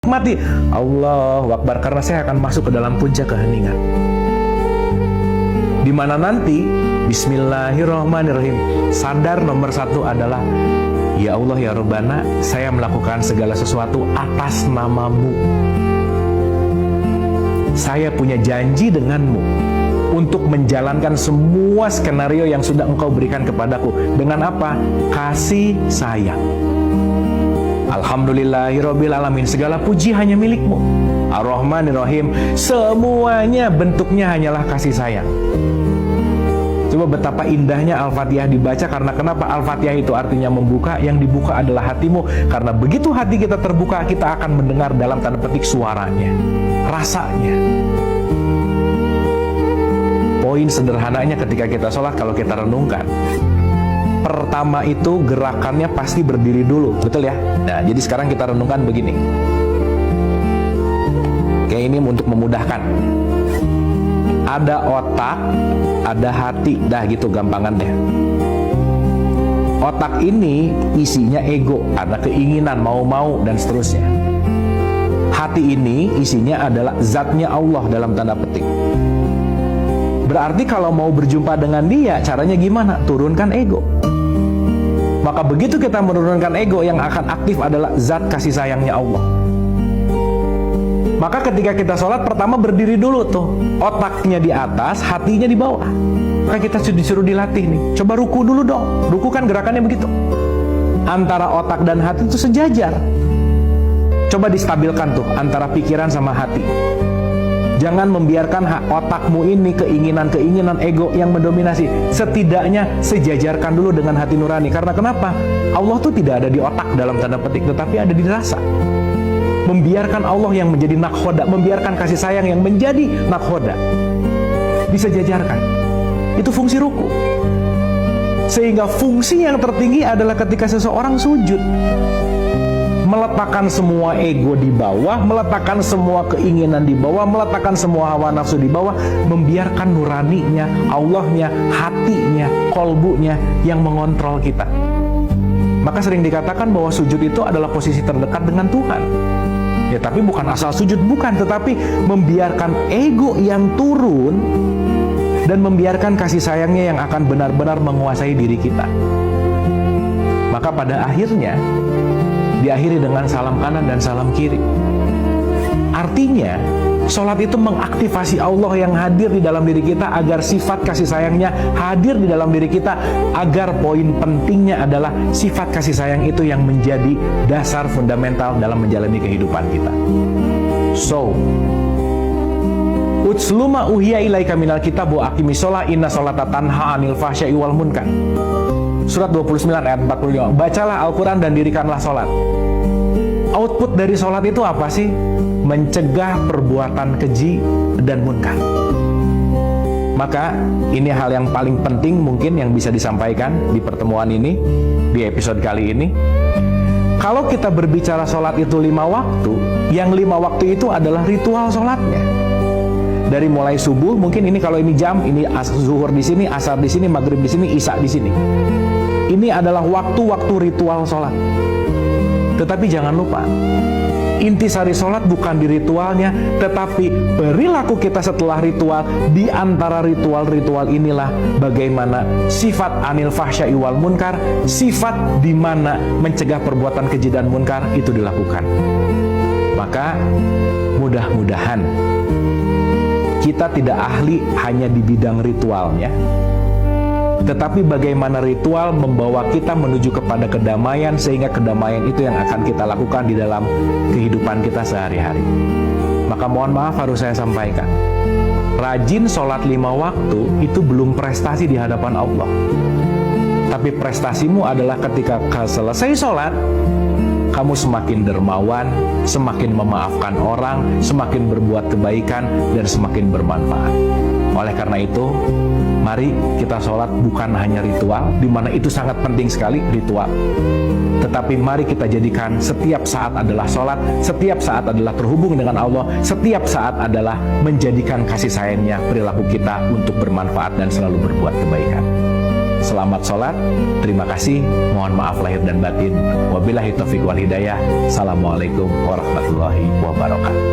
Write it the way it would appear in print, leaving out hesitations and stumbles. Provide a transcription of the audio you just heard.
Mati, Allahu Akbar, karena saya akan masuk ke dalam puncak keheningan. Di mana nanti Bismillahirrahmanirrahim, sadar nomor satu adalah, ya Allah ya Rabbana, saya melakukan segala sesuatu atas namamu. Saya punya janji denganmu untuk menjalankan semua skenario yang sudah engkau berikan kepadaku. Dengan apa? Kasih sayang. Alhamdulillahirabbil alamin, segala puji hanya milikmu. Ar-Rahmanir-Rahim, semuanya bentuknya hanyalah kasih sayang. Coba betapa indahnya Al-Fatihah dibaca, karena kenapa? Al-Fatihah itu artinya membuka, yang dibuka adalah hatimu. Karena begitu hati kita terbuka, kita akan mendengar dalam tanda petik suaranya, rasanya. Poin sederhananya ketika kita sholat, kalau kita renungkan, pertama itu gerakannya pasti berdiri dulu, betul ya? Nah, jadi sekarang kita renungkan begini. Kayak ini untuk memudahkan. Ada otak, ada hati, dah gitu gampangan deh. Otak ini isinya ego, ada keinginan, mau-mau, dan seterusnya. Hati ini isinya adalah zatnya Allah dalam tanda petik. Berarti kalau mau berjumpa dengan dia, caranya gimana? Turunkan ego. Maka begitu kita menurunkan ego, yang akan aktif adalah zat kasih sayangnya Allah. Maka ketika kita sholat, pertama berdiri dulu tuh. Otaknya di atas, hatinya di bawah. Maka kita disuruh dilatih nih. Coba ruku dulu dong. Ruku kan gerakannya begitu. Antara otak dan hati itu sejajar. Coba distabilkan tuh, antara pikiran sama hati. Jangan membiarkan otakmu ini keinginan-keinginan ego yang mendominasi. Setidaknya sejajarkan dulu dengan hati nurani. Karena kenapa? Allah tuh tidak ada di otak dalam tanda petik, tetapi ada di rasa. Membiarkan Allah yang menjadi nakhoda, membiarkan kasih sayang yang menjadi nakhoda, disejajarkan. Itu fungsi ruku. Sehingga fungsi yang tertinggi adalah ketika seseorang sujud, meletakkan semua ego di bawah, meletakkan semua keinginan di bawah, meletakkan semua hawa nafsu di bawah, membiarkan nuraninya, Allahnya, hatinya, kolbunya yang mengontrol kita. Maka sering dikatakan bahwa sujud itu adalah posisi terdekat dengan Tuhan. Ya, tapi bukan asal sujud, bukan, tetapi membiarkan ego yang turun dan membiarkan kasih sayangnya yang akan benar-benar menguasai diri kita. Maka pada akhirnya diakhiri dengan salam kanan dan salam kiri. Artinya, sholat itu mengaktifasi Allah yang hadir di dalam diri kita, agar sifat kasih sayangnya hadir di dalam diri kita, agar poin pentingnya adalah sifat kasih sayang itu yang menjadi dasar fundamental dalam menjalani kehidupan kita. So, utsluma uhiya ilaika minal kitab wa aqimis sholat inna sholata tanha anil fahsya'i wal munkar. Surat 29 ayat 45. Bacalah Al-Quran dan dirikanlah sholat. Output dari sholat itu apa sih? Mencegah perbuatan keji dan munkar. Maka ini hal yang paling penting mungkin yang bisa disampaikan di pertemuan ini, di episode kali ini. Kalau kita berbicara sholat itu 5 waktu, yang 5 waktu itu adalah ritual sholatnya. Dari mulai subuh, mungkin ini kalau ini jam, ini zuhur di sini, asar di sini, maghrib di sini, isya di sini. Ini adalah waktu-waktu ritual sholat. Tetapi jangan lupa, intisari sholat bukan di ritualnya, tetapi perilaku kita setelah ritual. Di antara ritual-ritual inilah bagaimana sifat anil fahsya'i wal munkar, sifat di mana mencegah perbuatan keji dan munkar itu dilakukan. Maka mudah-mudahan kita tidak ahli hanya di bidang ritualnya, tetapi bagaimana ritual membawa kita menuju kepada kedamaian, sehingga kedamaian itu yang akan kita lakukan di dalam kehidupan kita sehari-hari. Maka mohon maaf harus saya sampaikan, rajin sholat 5 waktu itu belum prestasi di hadapan Allah. Tapi prestasimu adalah ketika selesai sholat, kamu semakin dermawan, semakin memaafkan orang, semakin berbuat kebaikan, dan semakin bermanfaat. Oleh karena itu, mari kita sholat bukan hanya ritual, di mana itu sangat penting sekali ritual. Tetapi mari kita jadikan setiap saat adalah sholat, setiap saat adalah terhubung dengan Allah, setiap saat adalah menjadikan kasih sayangnya perilaku kita untuk bermanfaat dan selalu berbuat kebaikan. Selamat sholat, terima kasih, mohon maaf lahir dan batin. Wabillahi taufiq wal hidayah. Assalamualaikum warahmatullahi wabarakatuh. wabarakatuh.